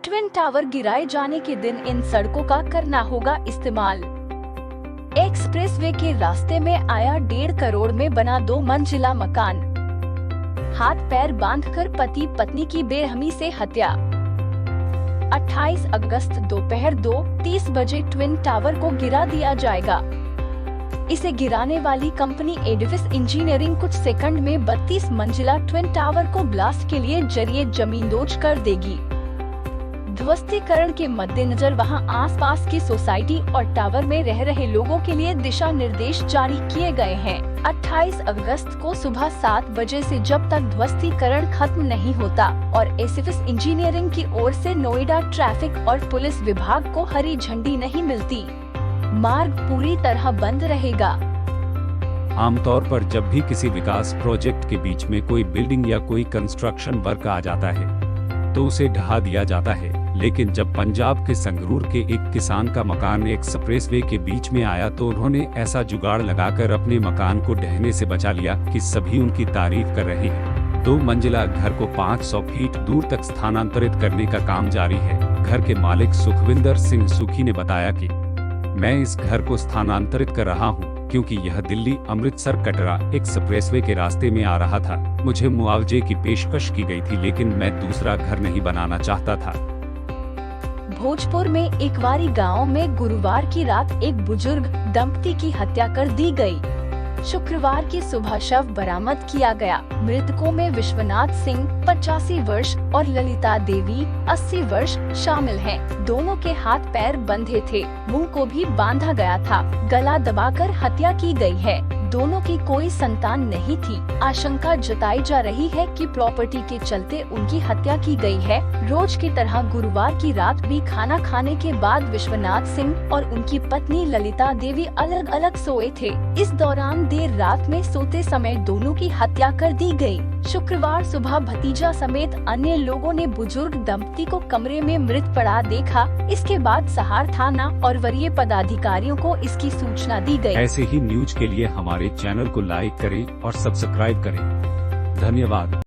Twin tower गिराए जाने के दिन इन सड़कों का करना होगा इस्तेमाल। एक्सप्रेसवे के रास्ते में आया 1.5 करोड़ में बना 2 मंजिला मकान। हाथ पैर बांधकर पति पत्नी की बेरहमी से हत्या। 28 अगस्त दोपहर 2:30 बजे ट्विन टावर को गिरा दिया जाएगा। इसे गिराने वाली कंपनी एडिफिस इंजीनियरिंग कुछ सेकंड में 32 मंजिला ट्विन टावर को ब्लास्ट के लिए जरिए जमींदोज कर देगी। ध्वस्तीकरण के मद्देनजर वहां आसपास की सोसाइटी और टावर में रह रहे लोगों के लिए दिशा निर्देश जारी किए गए हैं। 28 अगस्त को सुबह 7 बजे से जब तक ध्वस्तीकरण खत्म नहीं होता और एडिफिस इंजीनियरिंग की ओर से नोएडा ट्रैफिक और पुलिस विभाग को हरी झंडी नहीं मिलती, मार्ग पूरी तरह बंद रहेगा। आमतौर पर जब भी किसी विकास प्रोजेक्ट के बीच में कोई बिल्डिंग या कोई कंस्ट्रक्शन वर्क आ जाता है तो उसे ढहा दिया जाता है, लेकिन जब पंजाब के संगरूर के एक किसान का मकान एक्सप्रेसवे के बीच में आया तो उन्होंने ऐसा जुगाड़ लगाकर अपने मकान को ढहने से बचा लिया कि सभी उनकी तारीफ कर रहे हैं। 2 मंजिला घर को 500 फीट दूर तक स्थानांतरित करने का काम जारी है। घर के मालिक सुखविंदर सिंह सुखी ने बताया कि मैं इस घर को स्थानांतरित कर रहा हूं क्योंकि यह दिल्ली अमृतसर कटरा एक्सप्रेसवे के रास्ते में आ रहा था। मुझे मुआवजे की पेशकश की गई थी, लेकिन मैं दूसरा घर नहीं बनाना चाहता था। भोजपुर में एकवारी गांव में गुरुवार की रात एक बुजुर्ग दंपति की हत्या कर दी गई। शुक्रवार की सुबह शव बरामद किया गया। मृतकों में विश्वनाथ सिंह 85 वर्ष और ललिता देवी 80 वर्ष शामिल हैं। दोनों के हाथ पैर बंधे थे, मुंह को भी बांधा गया था। गला दबाकर हत्या की गई है। दोनों की कोई संतान नहीं थी। आशंका जताई जा रही है कि प्रॉपर्टी के चलते उनकी हत्या की गई है। रोज की तरह गुरुवार की रात भी खाना खाने के बाद विश्वनाथ सिंह और उनकी पत्नी ललिता देवी अलग अलग सोए थे। इस दौरान देर रात में सोते समय दोनों की हत्या कर दी गई। शुक्रवार सुबह भतीजा समेत अन्य लोगों ने बुजुर्ग दंपति को कमरे में मृत पड़ा देखा। इसके बाद सहार थाना और वरीय पदाधिकारियों को इसकी सूचना दी गई। ऐसे ही न्यूज के लिए हमारे चैनल को लाइक करें और सब्सक्राइब करें। धन्यवाद।